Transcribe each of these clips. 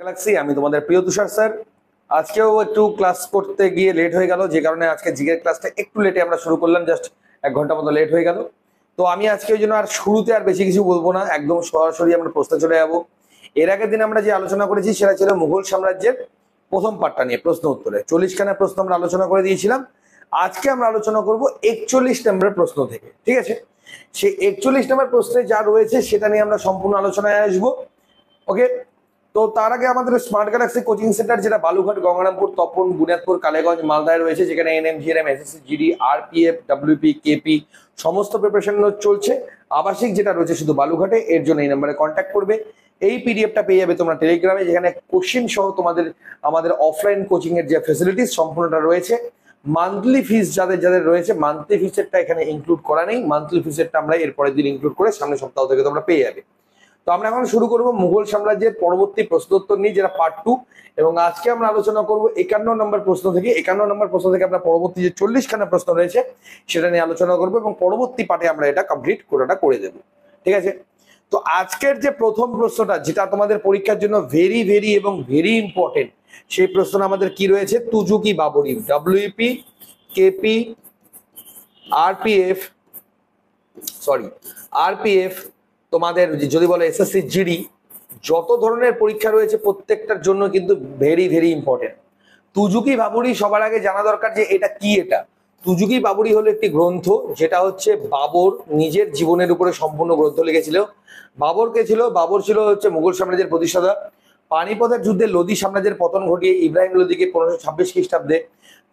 Galaxy আমি তোমাদের প্রিয় তুষার স্যার। আজকেও একটু ক্লাস করতে গিয়ে লেট হয়ে গেল, যে কারণে আজকে জিকের ক্লাসটা একটু লেটে আমরা শুরু করলাম, জাস্ট 1 ঘন্টা মতো লেট হয়ে গেল। তো আমি আজকে ওই জন্য আর শুরুতে আর বেশি কিছু বলবো না, একদম সরাসরি আমরা প্রশ্নে চলে যাবো। এর আগের দিন আমরা যে আলোচনা করেছি সেটা ছিল মুঘল সাম্রাজ্যের প্রথম পার্টটা নিয়ে, প্রশ্ন উত্তরে 40খানা প্রশ্ন আমরা আলোচনা করে দিয়েছিলাম। আজকে আমরা আলোচনা করব 41 নম্বরের প্রশ্ন থেকে, ঠিক আছে? সেই 41 নম্বর প্রশ্নে যা রয়েছে সেটা নিয়ে আমরা সম্পূর্ণ আলোচনায় আসবো। ওকে, তো তার আগে আমাদের স্মার্ট গ্যালাক্সি কোচিং সেন্টার, যেটা বালুঘাট, গঙ্গারামপুর, তপন, বুনিয়াদপুর, কালীগঞ্জ, মালদায় রয়েছে, যেখানে NM, GNM, SSC, GD, RPF, WP, KP সমস্ত প্রিপারেশন চলছে। আবাসিক যেটা রয়েছে শুধু বালুঘাটে, এর জন্য এই নম্বরে কন্ট্যাক্ট করবে। এই পিডিএফটা পেয়ে যাবে তোমরা টেলিগ্রামে, যেখানে কোশ্চেন সহ তোমাদের আমাদের অফলাইন কোচিং এর যে ফেসিলিটিস সম্পূর্ণটা রয়েছে। মান্থলি ফিস যাদের যাদের রয়েছে, মান্থলি ফিসেরটা এখানে ইনক্লুড করা নেই, মান্থলি ফিসেরটা আমরা এরপরের দিন ইনক্লুড করে সামনের সপ্তাহ থেকে তোমরা পেয়ে যাবে। তো আমরা এখন শুরু করব মুঘল সাম্রাজ্যের পরবর্তী প্রশ্নোত্তর নিয়ে, যেটা পার্ট 2, এবং আজকে আমরা আলোচনা করব 51 নম্বর প্রশ্ন থেকে। 51 নম্বর প্রশ্ন থেকে আমরা পরবর্তী যে 40খানা প্রশ্ন রয়েছে সেটা নিয়ে আলোচনা করব, এবং পরবর্তী পার্টে আমরা এটা কমপ্লিট করে দেব, ঠিক আছে? তো আজকের যে প্রথম প্রশ্নটা, যেটা তোমাদের পরীক্ষার জন্য ভেরি ভেরি এবং ভেরি ইম্পর্টেন্ট, সেই প্রশ্নটা আমাদের কি রয়েছে? তুজুকি বাবরি, ডব্লিউপি, কেপি, আরপিএফ, তোমাদের যদি বলে এসএসসি, জিডি, যত ধরনের পরীক্ষা রয়েছে প্রত্যেকটার জন্য কিন্তু ভেরি ভেরি ইম্পর্টেন্ট। তুজুকি বাবরি সবার আগে জানা দরকার যে এটা কি। এটা তুজুকি বাবরি হলো একটি গ্রন্থ, যেটা হচ্ছে বাবর নিজের জীবনের উপরে সম্পূর্ণ গ্রন্থ লিখেছিল। বাবর কে ছিল? বাবর ছিল হচ্ছে মুঘল সাম্রাজ্যের প্রতিষ্ঠাতা। পানিপথের যুদ্ধে লোদি সাম্রাজ্যের পতন ঘটিয়ে ইব্রাহিম লোদিকে 1526 খ্রিস্টাব্দে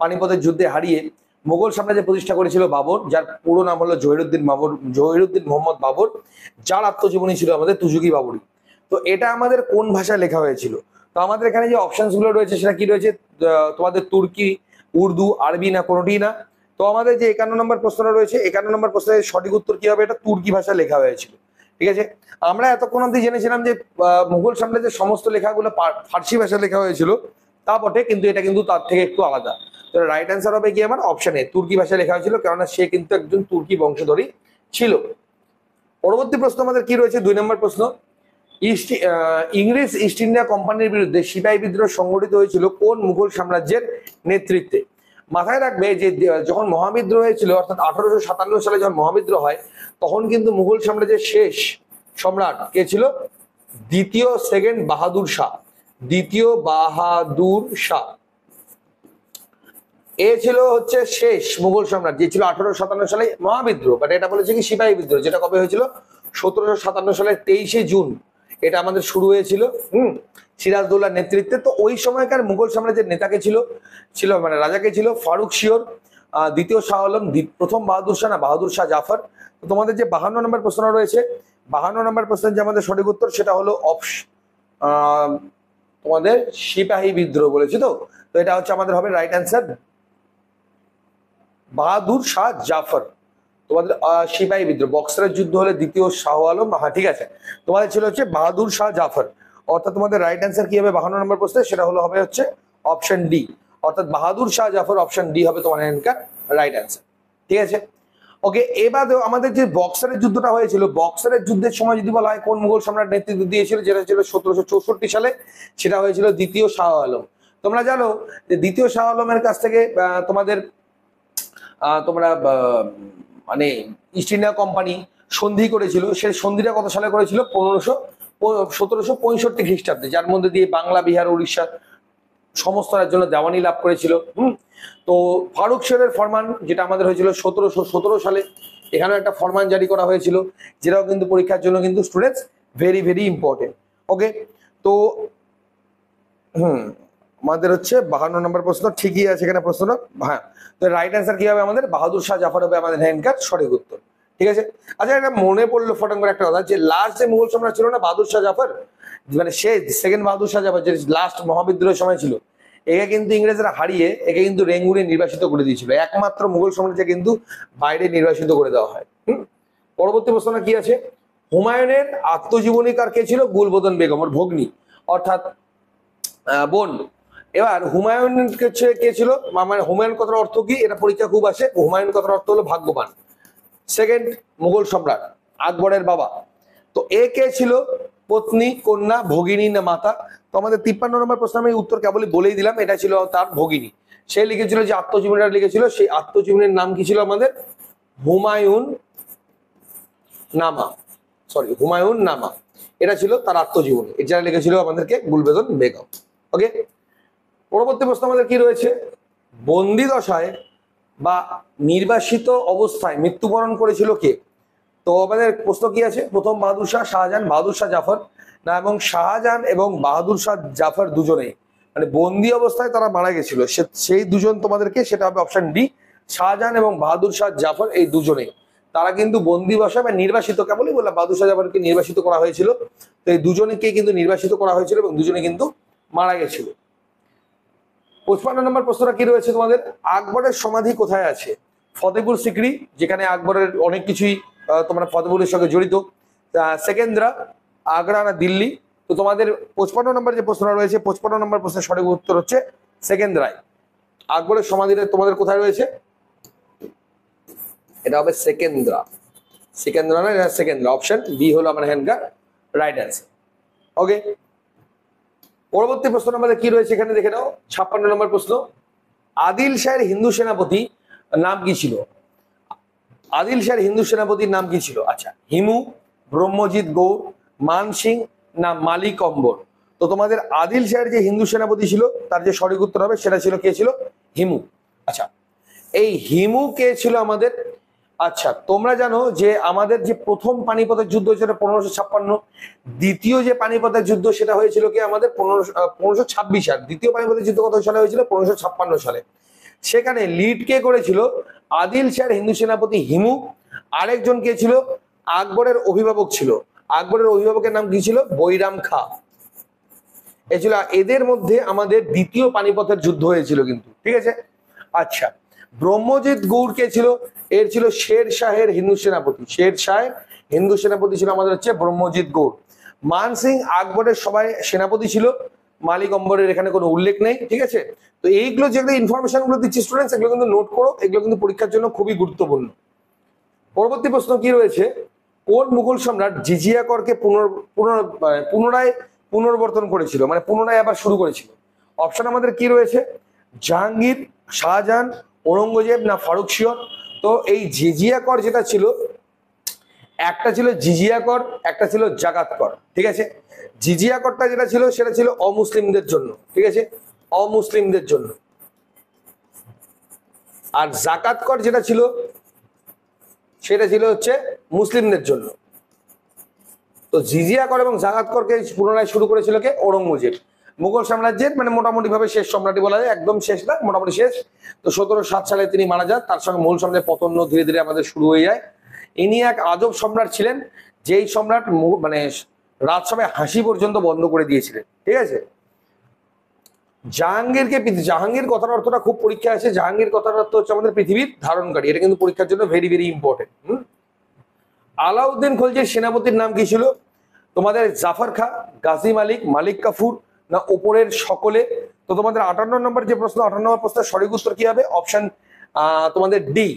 পানিপথের যুদ্ধে হারিয়ে মুঘল সাম্রাজ্যের প্রতিষ্ঠা করেছিল বাবর, যার পুরো নাম হলো জহিরুদ্দিন মোহাম্মদ বাবর, যার আত্মজীবনী ছিল আমাদের তুজুকি বাবরি। তো এটা আমাদের কোন ভাষায় লেখা হয়েছিল? তো আমাদের এখানে যে অপশনস গুলো রয়েছে সেটা কি রয়েছে? তোমাদের তুর্কি, উর্দু, আরবি না কোনোটি না। তো আমাদের যে 51 নম্বর প্রশ্নটা রয়েছে, 51 নম্বর প্রশ্নের সঠিক উত্তর কি হবে? এটা তুর্কি ভাষায় লেখা হয়েছিল, ঠিক আছে? আমরা এতক্ষণ অব্দি জেনেছিলাম যে মুঘল সাম্রাজ্যের সমস্ত লেখাগুলো ফার্সি ভাষায় লেখা হয়েছিল, তা বটে, কিন্তু এটা কিন্তু তার থেকে একটু আলাদা। তো রাইট অ্যান্সার হবে কি আমার? অপশন এ, তুর্কি ভাষায় লেখা হয়েছিল, কেননা সে কিন্তু একজন তুর্কি বংশধরী ছিল। পরবর্তী প্রশ্ন আমাদের কি রয়েছে? 2 নম্বর প্রশ্ন, ইংরেজ ইস্ট ইন্ডিয়া কোম্পানির বিরুদ্ধে সিপাহী বিদ্রোহ সংগঠিত হয়েছিল কোন মুঘল সাম্রাজ্যের নেতৃত্বে? মাথায় রাখবে যে যখন মহাবিদ্রোহ হয়েছিল, অর্থাৎ 1857 সালে যখন মহাবিদ্রোহ হয়, তখন কিন্তু মুঘল সাম্রাজ্যের শেষ সম্রাট কে ছিল? সেকেন্ড বাহাদুর শাহ। বাহাদুর শাহ এ ছিল হচ্ছে শেষ মুঘল সম্রাট, যে ছিল 1857 সালে মহাবিদ্রোহ, বাট এটা বলেছে কি সিপাহী বিদ্রোহ, যেটা কবে হয়েছিল? 1757 সালের 23শে জুন এটা আমাদের শুরু হয়েছিল, সিরাজদৌল্লার নেতৃত্বে। তো ওই সময়কার মুঘল সাম্রাজ্যের নেতাকে ছিল মানে রাজাকে ছিল ফারুক শিওর, দ্বিতীয় শাহ আলম, প্রথম বাহাদুর শাহ না বাহাদুর শাহ জাফর। তো তোমাদের যে 52 নম্বর প্রশ্ন রয়েছে, 52 নম্বর প্রশ্নের যে আমাদের সঠিক উত্তর সেটা হলো তোমাদের সিপাহী বিদ্রোহ বলেছি। তো এটা হচ্ছে আমাদের হবে রাইট অ্যান্সার, বাহাদুর শাহ জাফর। তোমাদের সিপাহী বিদ্রোহ, বক্সারের যুদ্ধ হলে দ্বিতীয় শাহ আলম, হ্যাঁ ঠিক আছে, তোমাদের ছিল হচ্ছে বাহাদুর শাহ জাফর। অর্থাৎ তোমাদের রাইট অ্যান্সার কি হবে 52 নম্বর প্রশ্নে? সেটা হবে হচ্ছে অপশন ডি, অর্থাৎ বাহাদুর শাহ জাফর, অপশন ডি হবে তোমার এখানকার রাইট অ্যান্সার, ঠিক আছে? ওকে, এবারেও আমাদের যে বক্সারের যুদ্ধটা হয়েছিল, বক্সারের যুদ্ধের সময় যদি বলা হয় কোন মুঘল সম্রাট নেতৃত্ব দিয়েছিল, যেটা ছিল 1764 সালে, সেটা হয়েছিল দ্বিতীয় শাহ আলম। তোমরা জানো যে দ্বিতীয় শাহ আলমের কাছ থেকে তোমরা মানে ইস্ট ইন্ডিয়া কোম্পানি সন্ধি করেছিল। সেই সন্ধিটা কত সালে করেছিল? 1765 খ্রিস্টাব্দে, যার মধ্যে দিয়ে বাংলা, বিহার, উড়িষ্যা সমস্ত রাজ্যের জন্য দেওয়ানি লাভ করেছিল। তো ফারুক শিওরের ফরমান, যেটা আমাদের হয়েছিল 1717 সালে, এখানেও একটা ফরমান জারি করা হয়েছিল, যেটাও কিন্তু পরীক্ষার জন্য কিন্তু স্টুডেন্টস ভেরি ভেরি ইম্পর্টেন্ট। ওকে, তো আমাদের হচ্ছে 52 নম্বর প্রশ্ন, ঠিকই আছে এখানে প্রশ্নটা, হ্যাঁ। তো রাইট অ্যান্সার কি হবে আমাদের? বাহাদুর শাহ জাফর হবে আমাদের এখানকার সঠিক উত্তর, ঠিক আছে? আচ্ছা, এটা মনে পড়লো ফটাং করে একটা কথা, যে লাস্ট যে মুঘল সম্রাট ছিল না বাহাদুর শাহ জাফর, মানে সে সেকেন্ড বাহাদুর শাহ জাফর, যে লাস্ট মহাবিদ্রোহের সময় ছিল, একে কিন্তু ইংরেজরা হারিয়ে একে কিন্তু রেঙ্গুনে নির্বাসিত করে দিয়েছিল। একমাত্র মুঘল সম্রাটকে কিন্তু বাইরে নির্বাসিত করে দেওয়া হয়। পরবর্তী প্রশ্নটা কি আছে? হুমায়ুনের আত্মজীবনীকার কে ছিল? গুলবদন বেগম, ওর ভগ্নী, অর্থাৎ বোন। এবার হুমায়ুন কে ছিল? মানে হুমায়ুন কথার অর্থ কি? এটা পরীক্ষা খুব আসে। হুমায়ুন কথার অর্থ হলো ভাগ্যবান। সেকেন্ড মুঘল সম্রাট, আকবরের বাবা। তো এ কে ছিল? পত্নী, কন্যা, ভগিনী না মাতা? তো আমাদের 53 নম্বর প্রশ্ন আমি উত্তর কেবলই বলেই দিলাম, এটা ছিল তার ভগিনী। সে লিখেছিল যে আত্মজীবনীটা লিখেছিল, সেই আত্মজীবনীর নাম কি ছিল আমাদের? হুমায়ুন নামা, সরি হুমায়ুন নামা, এটা ছিল তার আত্মজীবনী। এটা লিখেছিল আমাদেরকে গুলবেদন বেগম। ওকে, পরবর্তী প্রশ্ন আমাদের কি রয়েছে? বন্দি দশায় বা নির্বাসিত অবস্থায় মৃত্যুবরণ করেছিল কে? তো আমাদের প্রশ্ন কি আছে? প্রথম বাহাদুর শাহ, শাহজাহান, বাহাদুর শাহ জাফর না, এবং শাহজাহান এবং বাহাদুর শাহ জাফর দুজনেই, মানে বন্দি অবস্থায় তারা মারা গেছিল, সেই দুজন তোমাদেরকে, সেটা হবে অপশন ডি, শাহজাহান এবং বাহাদুর শাহ জাফর এই দুজনেই তারা কিন্তু বন্দি বসা বা নির্বাসিত, কেবলই বললাম বাহাদুর শাহ জাফরকে নির্বাসিত করা হয়েছিল, তো এই দুজনকে কিন্তু নির্বাসিত করা হয়েছিল এবং দুজনে কিন্তু মারা গেছিল। 55 নম্বর প্রশ্নটা কি রয়েছে তোমাদের? আকবরের সমাধি কোথায় আছে? ফতেপুর সিকরি, যেখানে আকবরের অনেক কিছুই তোমরা ফতেপুরের সঙ্গে জড়িত। সেকেন্দ্রা, আগ্রা না দিল্লি? তো তোমাদের 55 নম্বর যে প্রশ্নটা রয়েছে, 55 নম্বর প্রশ্নের সঠিক উত্তর হচ্ছে সেকেন্দ্রায়। আকবরের সমাধিটা তোমাদের কোথায় রয়েছে? এটা হবে সেকেন্দ্রা। সেকেন্দ্রা না, এটা সেকেন্দ্রা। অপশন বি হলো আমার হ্যান্ডকার রাইট অ্যান্সার। ওকে, পরবর্তী প্রশ্ন আমাদের কি রয়েছে এখানে দেখে নাও। 56 নম্বর প্রশ্ন, আদিল শাহের হিন্দু সেনাপতি নাম কি ছিল? আদিল শাহের হিন্দু সেনাপতির নাম কি ছিল? আচ্ছা, হিমু, ব্রহ্মজিৎ গৌর, মান সিং না মালিক অম্বর? তো তোমাদের আদিল শাহের যে হিন্দু সেনাপতি ছিল তার যে সঠিক উত্তর হবে সেটা ছিল, কে ছিল? হিমু। আচ্ছা, এই হিমু কে ছিল আমাদের? আচ্ছা, তোমরা জানো যে আমাদের যে প্রথম পানিপথের যুদ্ধ হয়েছিল 1556, দ্বিতীয় যে পানিপথের যুদ্ধ সেটা হয়েছিল কি আমাদের 1526 সাল। দ্বিতীয় পানিপথের যুদ্ধ কত সালে হয়েছিল? 1556 সালে। সেখানে লিড কে করেছিল? আদিল শাহের হিন্দু সেনাপতি হিমু। আরেকজন কে ছিল? আকবরের অভিভাবক ছিল। আকবরের অভিভাবকের নাম কি ছিল? বৈরাম খাঁ। এ ছিল, এদের মধ্যে আমাদের দ্বিতীয় পানিপথের যুদ্ধ হয়েছিল কিন্তু, ঠিক আছে। আচ্ছা, ব্রহ্মজিৎ গৌর কে ছিল? এর ছিল শের শাহের হিন্দু সেনাপতি। শের শাহের হিন্দু সেনাপতি ছিল আমাদের হচ্ছে ব্রহ্মজিৎ গৌর। মান সিং আকবরের সবাই সেনাপতি ছিল, মালিক অম্বরের এখানে কোনো উল্লেখ নেই, ঠিক আছে। তো এইগুলো যেগুলো ইনফরমেশন গুলো দিচ্ছি স্টুডেন্টস, এগুলো কিন্তু নোট করো, এগুলো কিন্তু পরীক্ষার জন্য খুবই গুরুত্বপূর্ণ। পরবর্তী প্রশ্ন কি রয়েছে? কোন মুঘল সম্রাট জিজিয়া করকে পুনরায় পুনর্বর্তন করেছিল, মানে পুনরায় আবার শুরু করেছিল? অপশন আমাদের কি রয়েছে? জাহাঙ্গীর, শাহজাহান, ঔরঙ্গজেব না ফারুক শিয়র? তো এই জিজিয়া কর যেটা ছিল, একটা ছিল জিজিয়া কর, একটা ছিল জাকাত কর, ঠিক আছে। জিজিয়া করটা যেটা ছিল সেটা ছিল অমুসলিমদের জন্য, ঠিক আছে, অমুসলিমদের জন্য। আর জাকাত কর যেটা ছিল সেটা ছিল হচ্ছে মুসলিমদের জন্য। তো জিজিয়া কর এবং জাকাত করকে পুনরায় শুরু করেছিল কে? ঔরঙ্গজেব। মুঘল সাম্রাজ্যের মানে মোটামুটি ভাবে শেষ সম্রাটই বলা যায়, একদম শেষ না, মোটামুটি শেষ। তো 1707 সালে তিনি মারা যান, তার সঙ্গে মূল সম্রাটের পতন ধীরে ধীরে আমাদের শুরু হয়ে যায়। ইনি এক আজব সম্রাট ছিলেন, যেই সম্রাট মানে রাজসভায় হাসি পর্যন্ত বন্ধ করে দিয়েছিলেন, ঠিক আছে। জাহাঙ্গীরকে, জাহাঙ্গীর কথার অর্থটা খুব পরীক্ষা আছে। জাহাঙ্গীর কথার অর্থ হচ্ছে আমাদের পৃথিবীর ধারণকারী, এটা কিন্তু পরীক্ষার জন্য ভেরি ভেরি ইম্পর্টেন্ট। আলাউদ্দিন খলজির সেনাপতির নাম কি ছিল? তোমাদের জাফর খাঁ, গাজী মালিক, মালিক কাফুর না উপরের সকলে? তো তোমাদের 58 নম্বর যে প্রশ্ন, 58 নম্বর প্রশ্নের সঠিক উত্তর কি হবে? অপশন তোমাদের ডি।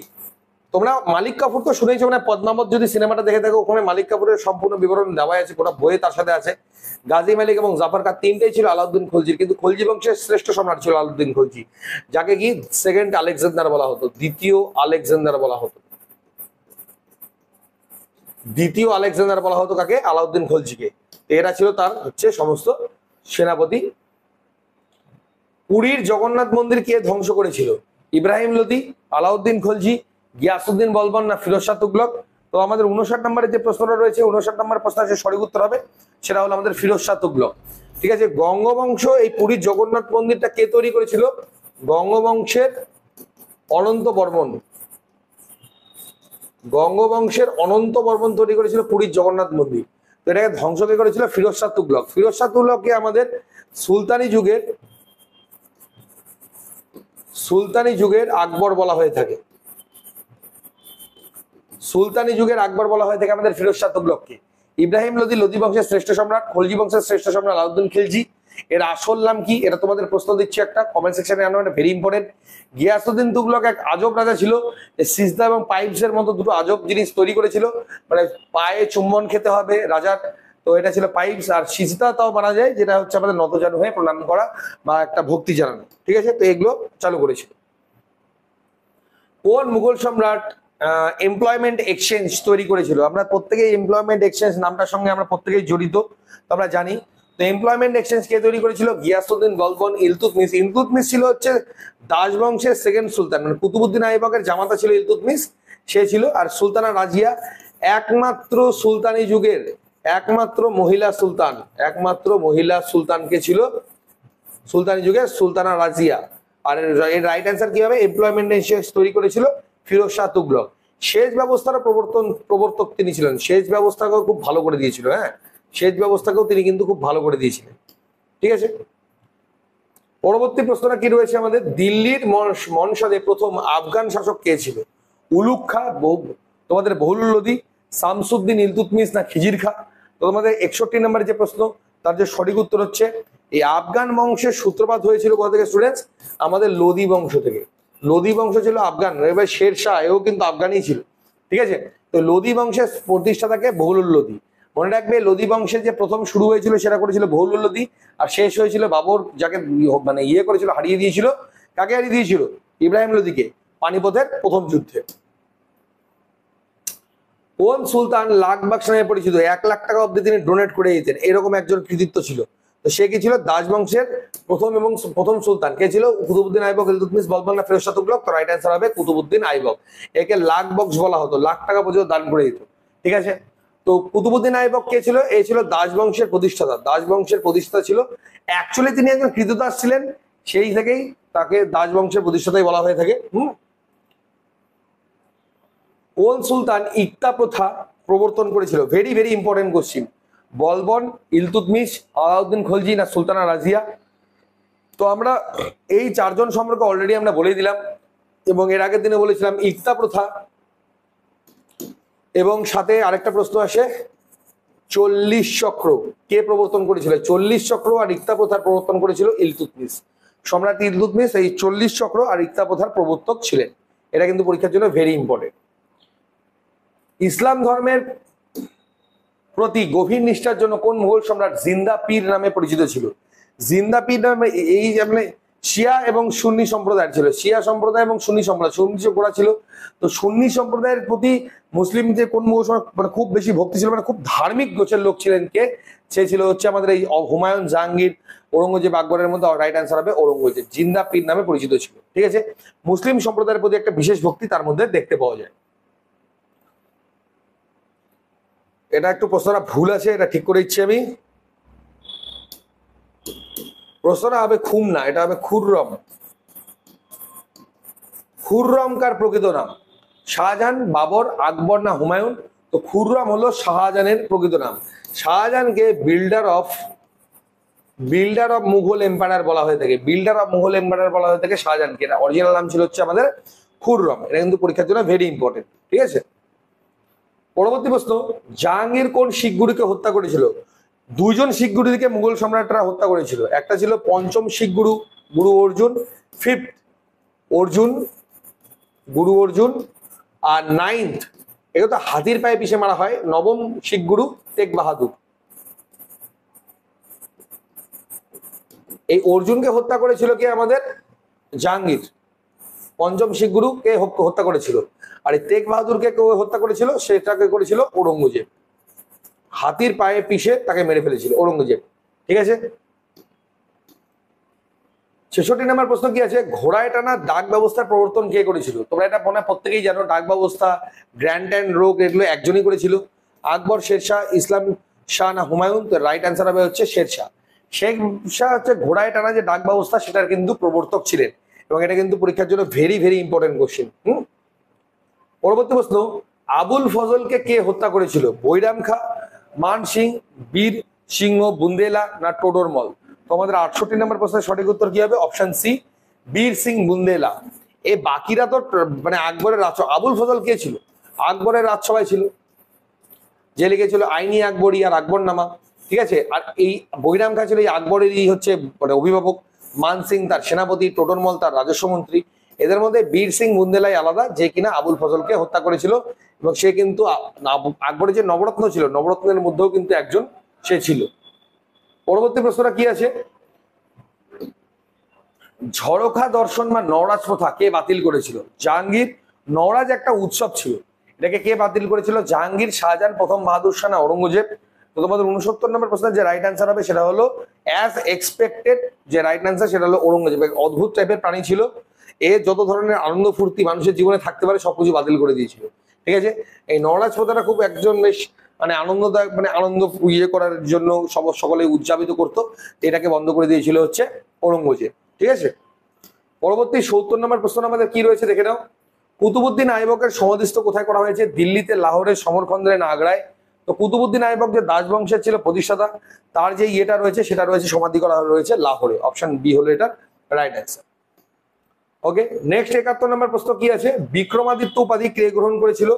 তোমরা মালিক কাপুর তো শুনেইছো, মানে পদ্মাবত যদি সিনেমাটা দেখে থাকো, ওখানে মালিক কাপুরের সম্পূর্ণ বিবরণ দেওয়া আছে, গোটা বইয়ে তার সাথে আছে। গাজী মালিক এবং জাফর খাঁ তিনটাই ছিল আলাউদ্দিন খলজির, কিন্তু খলজি বংশের শ্রেষ্ঠ সম্রাট ছিল আলাউদ্দিন খলজি, যাকে কি সেকেন্ড আলেকজান্ডার বলা হতো, দ্বিতীয় আলেকজান্ডার বলা হতো। দ্বিতীয় আলেকজান্ডার বলা হতো কাকে? আলাউদ্দিন খলজিকে। এরা ছিল তার হচ্ছে সমস্ত সেনাপতি। পুরীর জগন্নাথ মন্দির কে ধ্বংস করেছিল? ইব্রাহিম লোদি, আলাউদ্দিন খলজি, গিয়াসউদ্দিন বলবন না ফিরোজ শাহ তুগলক? তো আমাদের 59 নম্বরের যে প্রশ্নটা রয়েছে, 59 নম্বর প্রশ্ন যে সঠিক উত্তর হবে সেটা হলো আমাদের ফিরোজ শাহ তুগলক, ঠিক আছে। গঙ্গবংশ এই পুরীর জগন্নাথ মন্দিরটা কে তৈরি করেছিল? গঙ্গবংশের অনন্ত বর্মন। গঙ্গবংশের অনন্ত বর্মন তৈরি করেছিল পুরীর জগন্নাথ মন্দির। তো এটাকে ধ্বংস কে করেছিল? ফিরোজ শাহ তুগলক। ফিরোজ শাহ তুগলককে আমাদের সুলতানি যুগের আকবর বলা হয়ে থাকে। সুলতানি যুগের আকবর বলা হয়ে থাকে আমাদের ফিরোজ শাহ তুগলককে। ইব্রাহিম লোদি, লোদি বংশের শ্রেষ্ঠ সম্রাট, খলজি বংশের শ্রেষ্ঠ সম্রাট আলাউদ্দিন খিলজি। এর আসল নাম কি? এটা তোমাদের প্রশ্ন দিচ্ছি, একটা কমেন্ট সেকশনে আনো, এটা ভেরি ইম্পর্টেন্ট। গিয়াসউদ্দিন তুগলক এক আজব রাজা ছিল, সিজদা এবং পাইপস এর মতো দুটো আজব জিনিস তৈরি করেছিল, মানে পায়ে চুম্বন খেতে হবে, রাজার তো এটা ছিল পাইপস। আর সিজদা তাও মানা যায়, যেটা হচ্ছে আমাদের নতজানু হয়ে প্রণাম করা বা একটা ভক্তি জানানো, ঠিক আছে। তো এগুলো চালু করেছিল। কোন মুঘল সম্রাট এমপ্লয়মেন্ট এক্সচেঞ্জ তৈরি করেছিল? আমরা প্রত্যেকেই এমপ্লয়মেন্ট এক্সচেঞ্জ নামটার সঙ্গে আমরা প্রত্যেকেই জড়িত, তো আমরা জানি। তো এমপ্লয়মেন্ট এক্সচেঞ্জ কে তৈরি করেছিল? গিয়াসউদ্দিন বলবন ইলতুৎমিশ। ইলতুৎমিশ ছিল হচ্ছে দাস বংশের সেকেন্ড সুলতান, মানে কুতুবুদ্দিন আইবকের জামাতা ছিল ইলতুৎমিশ, সে ছিল। আর সুলতানা রাজিয়া একমাত্র সুলতানি যুগের একমাত্র মহিলা সুলতান, একমাত্র মহিলা সুলতান কে ছিল? সুলতানি যুগের সুলতানা রাজিয়া। আর এর রাইট অ্যান্সার কি হবে? এমপ্লয়মেন্ট এক্সচেঞ্জ তৈরি করেছিল ফিরোজ শাহ তুগলক। সেচ ব্যবস্থার প্রবর্তক তিনি ছিলেন। সেচ ব্যবস্থাকেও খুব ভালো করে দিয়েছিল, হ্যাঁ, সেচ ব্যবস্থাকেও তিনি কিন্তু খুব ভালো করে দিয়েছিলেন, ঠিক আছে। পরবর্তী প্রশ্নটা কি রয়েছে আমাদের? দিল্লির মনসদে প্রথম আফগান শাসক কে ছিল? উলুগ খা, তোমাদের বহুল লোদি, শামসুদ্দিন ইলতুৎমিশ না খিজির খা? তো তোমাদের 61 নম্বরের যে প্রশ্ন, তার যে সঠিক উত্তর হচ্ছে এই আফগান বংশের সূত্রপাত হয়েছিল কোথা থেকে স্টুডেন্টস? আমাদের লোদি বংশ থেকে। লোদি বংশ ছিল আফগান, এবার শের শাহ এও কিন্তু আফগানই ছিল, ঠিক আছে। তো লোদি বংশের প্রতিষ্ঠাতাকে বহুল লোদি। মনে রাখবে, লোদি বংশের যে প্রথম শুরু হয়েছিল সেটা করেছিল বহুল লোদি, আর শেষ হয়েছিল বাবর, যাকে মানে করেছিল, হারিয়ে দিয়েছিল। কাকে হারিয়ে দিয়েছিল? ইব্রাহিম লোদিকে, পানিপথের প্রথম যুদ্ধে। কোন সুলতান লাখ বাক্স নামে পরিচিত? 1 লাখ টাকা অব্দি তিনি ডোনেট করে দিতেন, এরকম একজন কৃতিত্ব ছিল। তো সে কি ছিল? দাস বংশের প্রথম সুলতান কে ছিল? কুতুবুদ্দিন আইবক, ইলতুৎমিশ, বলবন না ফিরোজ শাহ তুগলক? তো রাইট অ্যান্সার হবে কুতুবুদ্দিন আইবক। একে লাখ বক্স বলা হতো, লাখ টাকা পর্যন্ত দান করে দিত, ঠিক আছে। তো কুতুবুদ্দিন আইবক কে ছিল? এই ছিল দাস বংশের প্রতিষ্ঠাতা, দাস বংশের প্রতিষ্ঠাতা ছিল। অ্যাকচুয়ালি তিনি একজন কৃতদাস ছিলেন, সেই থেকেই তাকে দাস বংশের প্রতিষ্ঠাতাই বলা হয়ে থাকে। কোন সুলতান ইকতা প্রথা প্রবর্তন করেছিল? Very very important question. Balban, Iltutmish, Alauddin Khalji না সুলতানা রাজিয়া? তো আমরা এই চারজন সম্পর্কে অলরেডি আমরা বলে দিলাম, এবং এর আগের দিনে বলেছিলাম ইকতা প্রথা। এবং সাথে আরেকটা প্রশ্ন আসে, 40 চক্র কে প্রবর্তন করেছিল? 40 চক্র আর ইকতা প্রথার প্রবর্তন করেছিল ইলতুৎমিশ। সম্রাট ইলতুৎমিশ এই 40 চক্র আর ইকতা প্রথার প্রবর্তক ছিলেন। এটা কিন্তু পরীক্ষার জন্য ভেরি ইম্পর্টেন্ট। ইসলাম ধর্মের প্রতি গভীর নিষ্ঠার জন্য কোন মুঘল সম্রাট জিন্দা পীর নামে পরিচিত ছিল? জিন্দা পীর নামে এই মানে শিয়া এবং সুন্নি সম্প্রদায়ের ছিল, শিয়া সম্প্রদায় এবং সুন্নি সম্প্রদায়, সুন্নি গোড়া ছিল। তো সুন্নি সম্প্রদায়ের প্রতি মুসলিম যে কোন মুঘল সম্রাট মানে খুব বেশি ভক্তি ছিল, মানে খুব ধার্মিক গোছের লোক ছিলেন কে? সে ছিল হচ্ছে আমাদের এই হুমায়ুন, জাহাঙ্গীর, ঔরঙ্গজেব, আকবরের মধ্যে রাইট অ্যান্সার হবে ঔরঙ্গজেব। জিন্দা পীর নামে পরিচিত ছিল, ঠিক আছে। মুসলিম সম্প্রদায়ের প্রতি একটা বিশেষ ভক্তি তার মধ্যে দেখতে পাওয়া যায়। এটা একটু প্রশ্নটা ভুল আছে, এটা ঠিক করে দিচ্ছি আমি। প্রশ্নটা হবে খুম না, এটা হবে খুররম। খুররম কার প্রকৃত নাম? শাহজাহান, বাবর, আকবর না হুমায়ুন? তো খুররম হলো শাহজাহানের প্রকৃত নাম। শাহজাহানকে বিল্ডার অফ মুঘল এম্পায়ার বলা হয়ে থাকে, বিল্ডার অফ মুঘল এম্পায়ার বলা হয়ে থাকে শাহজাহানকে। এটা অরিজিনাল নাম ছিল হচ্ছে আমাদের খুররম। এটা কিন্তু পরীক্ষার জন্য ভেরি ইম্পর্টেন্ট, ঠিক আছে। পরবর্তী প্রশ্ন, জাহাঙ্গীর কোন শিখগুরুকে হত্যা করেছিল? 2 জন শিখগুরুকে মুঘল সম্রাটরা হত্যা করেছিল। একটা ছিল পঞ্চম শিখগুরু গুরু অর্জুন, 5th অর্জুন, গুরু অর্জুন, আর 9th এটা তো হাতির পায়ে পিষে মারা হয়, নবম শিখগুরু তেগ বাহাদুর। এই অর্জুনকে হত্যা করেছিল কে? আমাদের জাহাঙ্গীর। পঞ্চম শিখগুরুকে হত্যা করেছিল। আর এই তেগ বাহাদুরকে হত্যা করেছিল, সেটাকে করেছিল ঔরঙ্গজেব। হাতির পায়ে পিষে তাকে মেরে ফেলেছিল ঔরঙ্গজেব, ঠিক আছে। 66 নম্বর প্রশ্ন কি আছে? ঘোড়ায় টানা ডাক ব্যবস্থার প্রবর্তন কে করেছিল? তোমরা এটা মনে প্রত্যেকেই জানো, ডাক ব্যবস্থা, গ্র্যান্ড অ্যান্ড রোগ, এগুলো একজনই করেছিল। আকবর, শেরশাহ, ইসলাম শাহ না হুমায়ুন? তো রাইট অ্যান্সার হবে হচ্ছে শেরশাহ। শেখ শাহ হচ্ছে ঘোড়ায় টানা যে ডাক ব্যবস্থা সেটার কিন্তু প্রবর্তক ছিলেন, এবং এটা কিন্তু পরীক্ষার জন্য ভেরি ভেরি ইম্পর্টেন্ট কোশ্চেন। পরবর্তী প্রশ্ন, আবুল ফজলকে কে হত্যা করেছিল? বৈরাম খা, মান সিং, বীর সিংহ বুন্দেলা না টোডরমল? তো আমাদের 68 নম্বর প্রশ্নের সঠিক উত্তর কি হবে? অপশন সি, বীর সিং বুন্দেলা। এই বাকিরা তো মানে আকবরের আবুল ফজল কে ছিল? আকবরের রাজসভায় ছিল, যে লিখেছিল আইনি আকবরী আর আকবরনামা, ঠিক আছে। আর এই বৈরাম খা ছিল এই আকবরেরই হচ্ছে মানে অভিভাবক, মান সিং তার সেনাপতি, টোডরমল তার রাজস্ব মন্ত্রী। এদের মধ্যে বীর সিং বুন্দেলাই আলাদা, যে কিনা আবুল ফজলকে হত্যা করেছিল, এবং সে কিন্তু আকবরের যে নবরত্ন ছিল, নবরত্নের মধ্যেও কিন্তু একজন সে ছিল। পরবর্তী প্রশ্নটা কি আছে, ঝরোখা দর্শন বা নওরাজ প্রথা কে বাতিল করেছিল? জাহাঙ্গীর। নওরাজ একটা উৎসব ছিল, এটাকে কে বাতিল করেছিল? জাহাঙ্গীর, শাহজাহান, প্রথম বাহাদুর শাহ না ঔরঙ্গজেব? তো তোমাদের 69 নম্বর প্রশ্নের যে রাইট অ্যান্সার হবে সেটা হলো অ্যাজ এক্সপেক্টেড, যে রাইট অ্যান্সার সেটা হলো ঔরঙ্গজেব। অদ্ভুত টাইপের প্রাণী ছিল, এ যত ধরনের আনন্দ ফুর্তি মানুষের জীবনে থাকতে পারে সবকিছু বাতিল করে দিয়েছিল। ঠিক আছে, এই নওরাজ প্রথাটা খুব একজন বেশ মানে আনন্দদায়ক, মানে আনন্দ ইয়ে করার জন্য সকলে উদযাপিত করতো, এটাকে বন্ধ করে দিয়েছিল হচ্ছে ঔরঙ্গজেব। ঠিক আছে, পরবর্তী 70 নম্বর প্রশ্ন আমাদের কি রয়েছে দেখে নাও। কুতুবুদ্দিন আইবকের সমাধিস্থ কোথায় করা হয়েছে? দিল্লিতে, লাহোরে, সমরকন্দে না আগ্রায়? তো কুতুবুদ্দিন আইবক যে দাস বংশের ছিল প্রতিষ্ঠাতা, তার যে ইয়েটা রয়েছে সেটা রয়েছে সমাধি করা রয়েছে লাহোরে। অপশন বি হলো এটা রাইট অ্যান্সার। ওকে, নেক্সট 71 নম্বর প্রশ্ন কি আছে, বিক্রমাদিত্য উপাধি কে গ্রহণ করেছিল?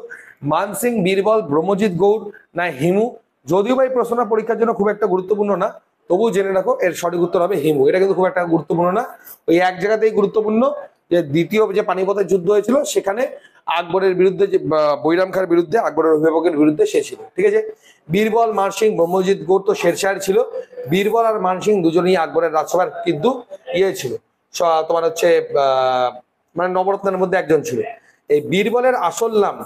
মানসিং, বীরবল, ব্রহ্মজিৎ গৌড় না হিমু? যদিও বা এই প্রশ্নটা পরীক্ষার জন্য খুব একটা গুরুত্বপূর্ণ না, তবুও জেনে রাখো এর সঠিক উত্তর হবে হিমু। এটা কিন্তু খুব একটা গুরুত্বপূর্ণ না, ওই এক জায়গাতেই গুরুত্বপূর্ণ যে দ্বিতীয় যে পানিপথের যুদ্ধ হয়েছিল সেখানে আকবরের বিরুদ্ধে, যে বৈরাম খাঁর বিরুদ্ধে, আকবরের অভিভাবকের বিরুদ্ধে সে ছিল। ঠিক আছে, বীরবল, মানসিং, ব্রহ্মজিৎ গৌড় তো শেরশাহ ছিল। বীরবল আর মানসিং দুজনেই আকবরের রাজসভার কিন্তু ইয়ে ছিল, তোমার হচ্ছে মানে নবরত্নের মধ্যে একজন ছিল। এই বীরবলের আসল নাম,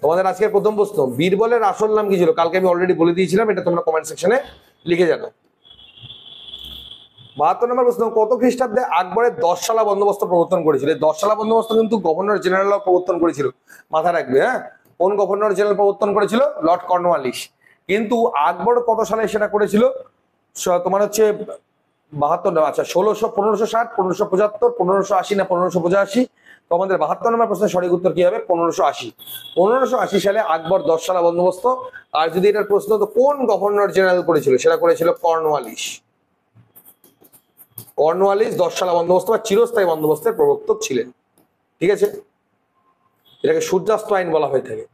তোমাদের আজকের প্রথম প্রশ্ন, বীরবলের আসল নাম কি ছিল? কালকে আমি অলরেডি বলে দিয়েছিলাম, এটা তোমরা কমেন্ট সেকশনে লিখে জানো। 72 নম্বর প্রশ্ন, কত খ্রিস্টাব্দে আকবরের 10 সালা বন্দোবস্ত প্রবর্তন করেছিল? 10 সালা বন্দোবস্ত কিন্তু গভর্নর জেনারেল প্রবর্তন করেছিল, মাথা রাখবে। হ্যাঁ, কোন গভর্নর জেনারেল প্রবর্তন করেছিল? Lord Cornwallis. কিন্তু আকবর কত সালে সেটা করেছিল? তোমার হচ্ছে 72, আচ্ছা 1560, 1575, 1580 না 1585? তো আমাদের 72 নম্বর প্রশ্নের সঠিক উত্তর কি হবে? 1580। 1580 সালে আকবর 10 সালা বন্দোবস্ত। আর যদি এটার প্রশ্ন তো কোন গভর্নর জেনারেল করেছিল, সেটা করেছিল কর্নওয়ালিস। কর্নওয়ালিস 10 সালা বন্দোবস্ত বা চিরস্থায়ী বন্দোবস্তের প্রবর্তক ছিলেন। ঠিক আছে, এটাকে সূর্যাস্ত আইন বলা হয়ে থাকে।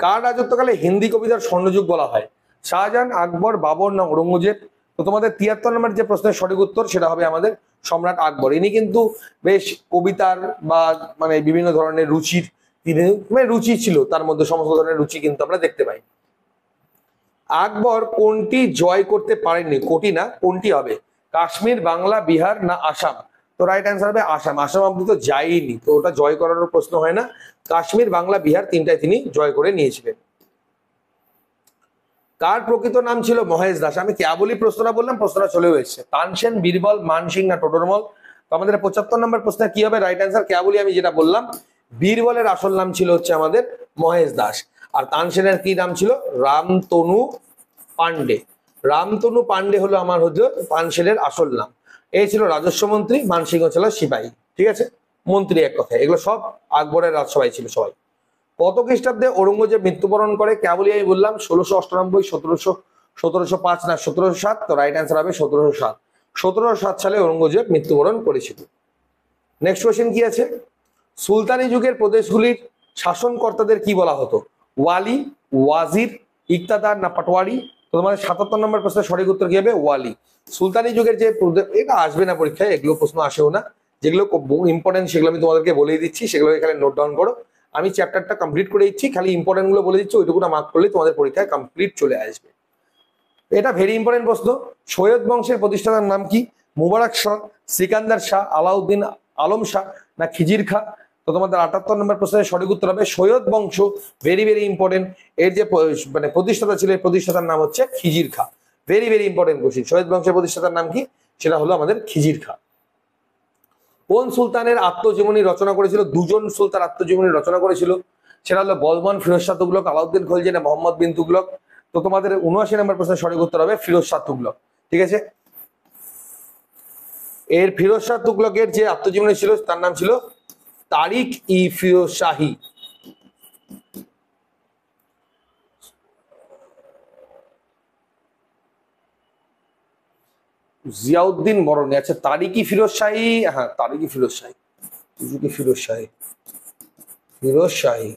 কার রাজত্বকালে হিন্দি কবিতার স্বর্ণযুগ বলা হয়? শাহজাহান, আকবর, বাবর না ঔরঙ্গজেব? তো তোমাদের 73 নম্বর যে প্রশ্নের সঠিক উত্তর সেটা হবে আমাদের সম্রাট আকবর। ইনি কিন্তু বেশ কবিতার বা মানে বিভিন্ন ধরনের রুচির, তিনি মানে রুচি ছিল, তার মধ্যে সমস্ত ধরনের রুচি কিন্তু আমরা দেখতে পাই। আকবর কোনটি জয় করতে পারেননি? কোটি না, কোনটি হবে? কাশ্মীর, বাংলা, বিহার না আসাম? তো রাইট অ্যান্সার হবে আসাম। আসাম অব্দি তো যায়নি, তো ওটা জয় করার প্রশ্ন হয় না। কাশ্মীর, বাংলা, বিহার তিনটায় তিনি জয় করে নিয়েছিলেন। কার প্রকৃত নাম ছিল মহেশ দাস? আমি কেবলই প্রশ্নটা বললাম, প্রশ্নটা চলেও এসেছে। তানসেন, বীরবল, মানসিং না টোডরমল? তো আমাদের 75 নম্বর প্রশ্ন কি হবে রাইট অ্যান্সার? কেবলই আমি যেটা বললাম, বীরবলের আসল নাম ছিল হচ্ছে আমাদের মহেশ দাস। আর তানসেনের কি নাম ছিল? রামতনু পান্ডে। রামতনু পান্ডে হলো আমার হচ্ছে তানসেনের আসল নাম। এই ছিল রাজস্ব মন্ত্রী, মানসিংহ ছিল সিপাহী। ঠিক আছে, মন্ত্রী এক কথায়। এগুলো সব আকবরের রাজসভায় ছিল সবাই। কত খ্রিস্টাব্দে ঔরঙ্গজেব মৃত্যুবরণ করে? কেবলই আমি বললাম 1698, 1705 না 1707? তো রাইট অ্যান্সার হবে 1707। 1707 সালে ঔরঙ্গজেব মৃত্যুবরণ করেছিল। নেক্সট কোয়েশ্চেন কি আছে, সুলতানি যুগের প্রদেশগুলির শাসনকর্তাদের কি বলা হতো? ওয়ালি, ওয়াজির, ইকতাদার না পাটোয়ারি? তো তোমাদের 77 নম্বর প্রশ্নের সঠিক উত্তর কি হবে? ওয়ালি। সুলতানি যুগের যে, এটা আসবে না পরীক্ষায়, এগুলো প্রশ্ন আসেও না, যেগুলো ইম্পর্টেন্ট সেগুলো আমি তোমাদেরকে বলেই দিচ্ছি, সেগুলো এখানে নোট ডাউন করো। আমি চ্যাপ্টারটা কমপ্লিট করে দিচ্ছি, খালি ইম্পর্টেন্ট গুলো বলে দিচ্ছি, ওইটুকুটা মার্ক করলে তোমাদের পরীক্ষায় কমপ্লিট চলে আসবে। এটা ভেরি ইম্পর্টেন্ট প্রশ্ন। সৈয়দ বংশের প্রতিষ্ঠাতার নাম কি? মুবারক শাহ, সিকান্দার শাহ, আলাউদ্দিন আলম শাহ না খিজির খা? তো তোমাদের 78 নম্বর প্রশ্নের সঠিক উত্তর হবে সৈয়দ বংশ। Very very important. এর যে মানে প্রতিষ্ঠাতা ছিল, এই প্রতিষ্ঠাতার নাম হচ্ছে খিজির খা। Very very important question. Syed বংশের প্রতিষ্ঠাতার নাম কি? সেটা হলো আমাদের খিজির খা। কোন সুলতানের আত্মজীবনী রচনা করেছিল? দুজন সুলতান আত্মজীবনী রচনা করেছিল, সেটা হলো বলবন, ফিরোজ শাহ তুগলক, আলাউদ্দিন খলজি না মোহাম্মদ বিন তুগলক? তো তোমাদের 79 নম্বর প্রশ্নের সঠিক উত্তর হবে ফিরোজ শাহ তুগলক। ঠিক আছে, এর ফিরোজ শাহ তুগলকের যে আত্মজীবনী ছিল তার নাম ছিল তারিক ই ফিরোজ শাহী। জিয়াউদ্দিন বরণী, আচ্ছা তারিকি ফিরোজ শাহী, হ্যাঁ তারিকি ফিরোজ শাহী, তুজুকি ফিরোজ শাহী, ফিরোজ শাহী।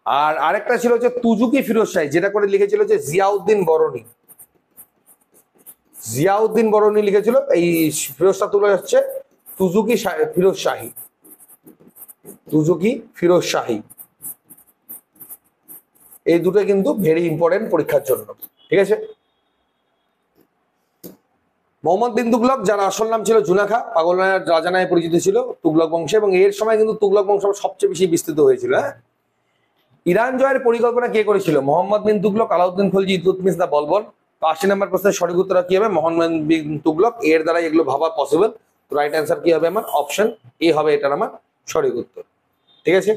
আর আরেকটা ছিল হচ্ছে তুজুকি ফিরোজ শাহী, যেটা করে লিখেছিল যে জিয়াউদ্দিন বরণী। জিয়াউদ্দিন বরণী লিখেছিল, এই ফিরোজ শাহ তুগলক হচ্ছে তুজুকি ফিরোজ শাহী, তুজুকি ফিরোজ শাহী। এই দুটো কিন্তু ভেরি ইম্পর্টেন্ট পরীক্ষার জন্য, ঠিক আছে। মোহাম্মদ বিন তুগলক, যার আসল নাম ছিল জুনাখা, পাগল রাজা নামে পরিচিত ছিল তুগলক বংশে, এবং এর সময় কিন্তু তুগলক বংশ সবচেয়ে বেশি বিস্তৃত হয়েছিল। হ্যাঁ, ইরান জয়ের পরিকল্পনা কে করেছিল? মোহাম্মদ বিন তুগলক, আলাউদ্দিন খলজি, ইলতুৎমিশ দা বলবন। তো 80 নম্বর প্রশ্নের সঠিক উত্তর কি হবে? মোহাম্মদ বিন তুগলক। এর দ্বারা এগুলো ভাবা পসিবল। তো রাইট অ্যান্সার কি হবে? আমার অপশন এ হবে এটার আমার সঠিক উত্তর, ঠিক আছে।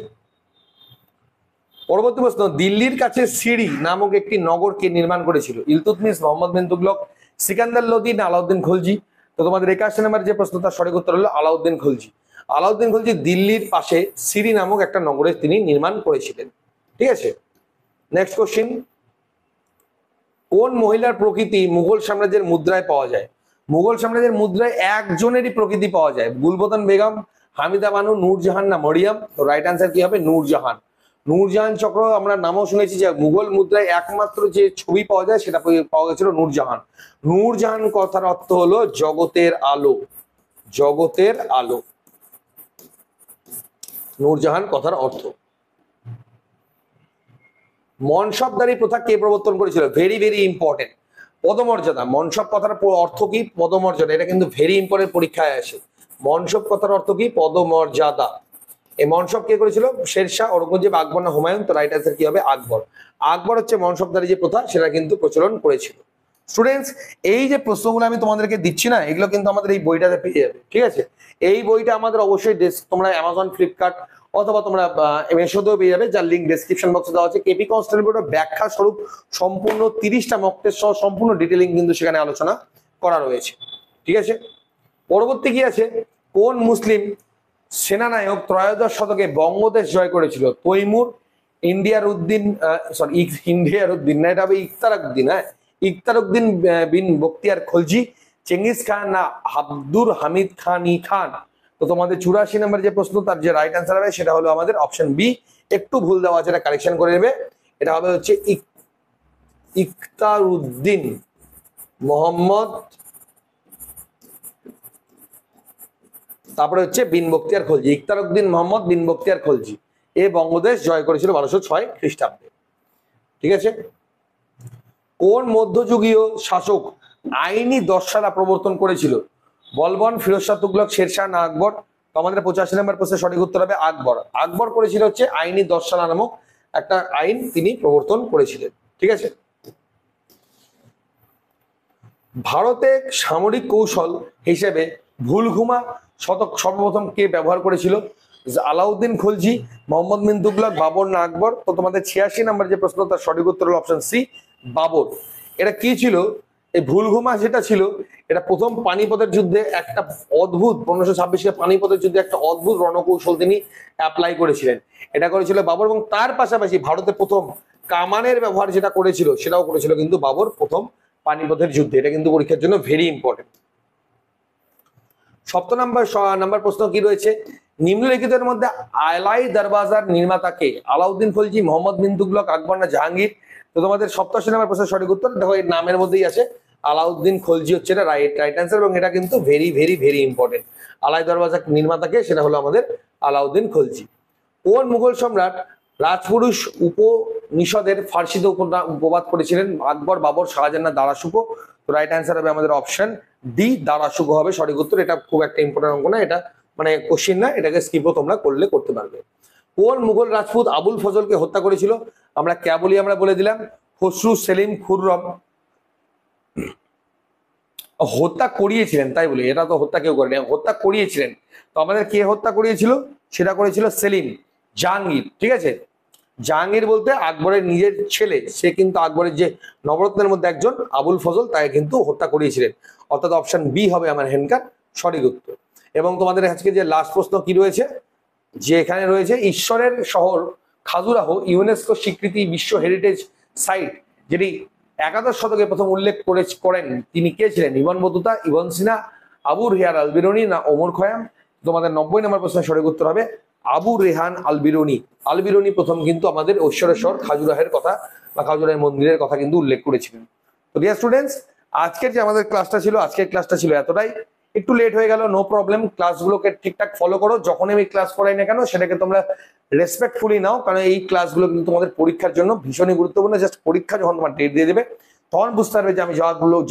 পরবর্তী প্রশ্ন, দিল্লির কাছে সিরি নামক একটি নগর কে নির্মাণ করেছিল? ইলতুৎমিশ, মোহাম্মদ বিন তুগলক, সিকান্দার লোদি না আলাউদ্দিন খলজি? তো তোমাদের 81 নম্বর যে প্রশ্ন, তার সঠিক উত্তর হলো আলাউদ্দিন খলজি। আলাউদ্দিন খলজি দিল্লির পাশে সিরি নামক একটা নগরে তিনি নির্মাণ করেছিলেন, ঠিক আছে। নেক্সট কোশ্চিন, কোন মহিলার প্রকৃতি মুঘল সাম্রাজ্যের মুদ্রায় পাওয়া যায়? মুঘল সাম্রাজ্যের মুদ্রায় একজনেরই প্রকৃতি পাওয়া যায়, গুলবদন বেগম, হামিদা বানু, নূরজাহান না মরিয়ম? তো রাইট অ্যান্সার কি হবে? নূরজাহান। নূরজাহান চক্র আমরা নামও শুনেছি, যে মুঘল মুদ্রায় একমাত্র যে ছবি পাওয়া যায় সেটা পাওয়া গেছিল নূরজাহান। নূরজাহান কথার অর্থ হলো জগতের আলো, জগতের আলো, নূরজাহান কথার অর্থ। মনসবদারি প্রথা কে প্রবর্তন করেছিল? Very very important. পদমর্যাদা, মনসব কথার অর্থ কি? পদমর্যাদা। এটা কিন্তু ভেরি ইম্পর্টেন্ট, পরীক্ষায় আসে। মনসব কথার অর্থ কি? পদমর্যাদা। এই মনসব কে করেছিল? শেরশাহ, ঔরঙ্গজেব, আকবর না হুমায়ুন? তো রাইট অ্যান্সার কি হবে? আকবর। আকবর হচ্ছে মনসবদারি যে প্রথা সেটা কিন্তু প্রচলন করেছিল। স্টুডেন্টস, এই যে প্রশ্নগুলো আমি তোমাদেরকে দিচ্ছি না, এগুলো কিন্তু আমাদের এই বইটাতে পেয়ে যাবে, ঠিক আছে। এই বইটা আমাদের অবশ্যই তোমরা অ্যামাজন, ফ্লিপকার্ট অথবা তোমরা মেশোতেও পেয়ে যাবে, যার লিঙ্ক ডেসক্রিপশন বক্সে দেওয়া আছে। কেপি কনস্টেবল বোর্ডের ব্যাখ্যা স্বরূপ সম্পূর্ণ 30টা মক টেস্ট সহ সম্পূর্ণ ডিটেলিং কিন্তু সেখানে আলোচনা করা রয়েছে, ঠিক আছে। পরবর্তী কি আছে, কোন মুসলিম সেনানায়ক ত্রয়োদশ শতকে বঙ্গদেশ জয় করেছিল? তৈমুর, ইন্ডিয়ার উদ্দিন, সরি ইন্ডিয়ার উদ্দিন না, এটা হবে ইখতার উদ্দিন। হ্যাঁ, ইখতার উদ্দিন বিন বখতিয়ার খলজি, চেঙ্গিস খান না আব্দুর হামিদ খান ই খান? তো তোমাদের 84 নম্বর যে প্রশ্ন, তার যে রাইট অ্যান্সার হবে সেটা হলো আমাদের অপশন বি। একটু ভুল দেওয়া আছে, এটা কারেকশন করে নেবে। এটা হবে হচ্ছে ইখতার উদ্দিন মোহাম্মদ, তারপরে হচ্ছে বিন বখতিয়ার খলজি। ইখতার উদ্দিন মোহাম্মদ বিন বখতিয়ার খলজি এ বঙ্গদেশ জয় করেছিল 1206 খ্রিস্টাব্দে, ঠিক আছে। কোন মধ্যযুগীয় শাসক আইনি দর্শালা প্রবর্তন করেছিল? বলবন, ফিরোজ শাহ তুগলক, শেরশাহ না আকবর? তো আমাদের 85 নম্বর প্রশ্নের সঠিক উত্তর হবে আকবর। আকবর করেছিল হচ্ছে আইনি দর্শালা নামক একটা আইন তিনি প্রবর্তন করেছিলেন, ঠিক আছে। ভারতে সামরিক কৌশল হিসেবে ভুলঘুমা শতক সর্বপ্রথম কে ব্যবহার করেছিল? আলাউদ্দিন খলজি, মোহাম্মদ বিন তুগলক, বাবর না আকবর? তো তোমাদের 86 নম্বর যে প্রশ্ন, তার সঠিক উত্তর হলো অপশন সি, বাবর। এটা কি ছিল? এই ভুলঘুমা যেটা ছিল, এটা প্রথম পানিপথের যুদ্ধে একটা অদ্ভুত 1526 পানিপথের যুদ্ধে একটা অদ্ভুত রণকৌশল তিনি অ্যাপ্লাই করেছিলেন। এটা করেছিল বাবর, এবং তার পাশাপাশি ভারতে প্রথম কামানের ব্যবহার যেটা করেছিল সেটাও করেছিল কিন্তু বাবর প্রথম পানিপথের যুদ্ধে। এটা কিন্তু পরীক্ষার জন্য ভেরি ইম্পর্টেন্ট। 7 নম্বর প্রশ্ন কি রয়েছে, নিম্নলিখিতের মধ্যে আলাই দরবাজার নির্মাতাকে? আলাউদ্দিন খলজি, মোহাম্মদ বিন তুগলক, আকবর না জাহাঙ্গীর? তো তোমাদের 87 নম্বর প্রশ্নের সঠিক উত্তর দেখো, এর নামের মধ্যেই আছে আলাউদ্দিন খলজি হচ্ছে এটা রাইট অ্যান্সার, এবং এটা কিন্তু ভেরি ভেরি ভেরি ইম্পর্টেন্ট। আলাই দরবাজার নির্মাতাকে? সেটা হলো আমাদের আলাউদ্দিন খলজি। কোন মুঘল সম্রাট রাজপুরুষ উপনিষদের ফার্সিতে উপবাদ করেছিলেন? আকবর, বাবর, শাহজাহান না দারাশুকো? তো রাইট অ্যান্সার হবে আমাদের অপশন ডি, দারাশুকো হবে সঠিক উত্তর। এটা খুব একটা ইম্পর্টেন্ট অঙ্ক না, এটা মানে কোশ্চিন না, এটাকে স্কিপও তোমরা করতে পারবে। কোন মুঘল রাজপুত আবুল ফজলকে হত্যা করেছিল? আমরা কেবলই আমরা বলে দিলাম খসরু, সেলিম, খুররম। হত্যা করিয়েছিলেন তাই বলি, এটা তো হত্যা কেউ করেনি, হত্যা করিয়েছিলেন। তো আমাদের কে হত্যা করিয়েছিল? সেটা করেছিল সেলিম, জাহাঙ্গীর, ঠিক আছে। জাহাঙ্গীর বলতে আকবরের নিজের ছেলে, সে কিন্তু আকবরের যে নবরত্নের মধ্যে একজন, আবুল ফজল, তাকে কিন্তু হত্যা করিয়েছিলেন। অর্থাৎ অপশন বি হবে আমার হেনকার সঠিক উত্তর। এবং তোমাদের আজকে যে লাস্ট প্রশ্ন কি রয়েছে, যে এখানে রয়েছে ঈশ্বরের শহর খাজুরাহ ইউনেস্কো স্বীকৃতি বিশ্ব হেরিটেজ সাইট, যেটি 11 শতকে প্রথম উল্লেখ করেন তিনি কে ছিলেন? ইবন বতুতা, ইবন সিনা, আবু রেহান আল বিরুনি না ওমর খয়াম? তোমাদের 90 নম্বর প্রশ্নের সঠিক উত্তর হবে আবু রেহান আল বিরুনি। আল বিরুনি প্রথম কিন্তু আমাদের ঐশ্বরের শহর খাজুরাহের কথা বা খাজুরাহের মন্দিরের কথা কিন্তু উল্লেখ করেছিলেন। তো ডিয়ার স্টুডেন্টস, আজকের যে আমাদের ক্লাসটা ছিল, আজকের ক্লাসটা ছিল এতটাই। একটু লেট হয়ে গেল, নো প্রবলেম, ক্লাসগুলোকে ঠিকঠাক ফলো করো। যখন আমি ক্লাস করাই না কেন সেটাকে তোমরা রেসপেক্টফুলি নাও, কারণ এই ক্লাসগুলো কিন্তু তোমাদের পরীক্ষার জন্য ভীষণই গুরুত্বপূর্ণ। জাস্ট পরীক্ষা যখন তোমার ডেট দিয়ে দেবে তখন বুঝতে পারবে যে আমি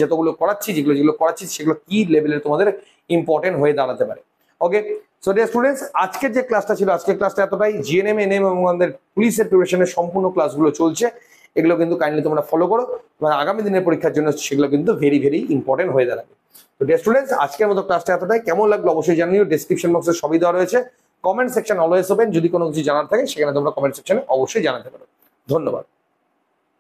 যেগুলো করাচ্ছি যেগুলো করাচ্ছি সেগুলো কি লেভেলের তোমাদের ইম্পর্টেন্ট হয়ে দাঁড়াতে পারে। ওকে, সো ডিয়ার স্টুডেন্টস, আজকের যে ক্লাসটা ছিল, আজকের ক্লাসটা এতটাই। জিএনএম, এনএম এবং আমাদের পুলিশের প্রিপারেশনের সম্পূর্ণ ক্লাসগুলো চলছে, এগুলো কিন্তু কাইন্ডলি তোমরা ফলো করো, মানে আগামী দিনের পরীক্ষার জন্য সেগুলো কিন্তু ভেরি ভেরি ইম্পর্টেন্ট হয়ে দাঁড়াবে। তো ডিয়ার স্টুডেন্টস, আজকের মতো ক্লাসটা এতটাই। কেমন লাগলো অবশ্যই জানিও, ডেসক্রিপশন বক্সে সবই দেওয়া রয়েছে। কমেন্ট সেকশন অলওয়েজ ওপেন, যদি কোনো কিছু জানার থাকে সেখানে তোমরা কমেন্ট সেকশনে অবশ্যই জানাতে পারো। ধন্যবাদ।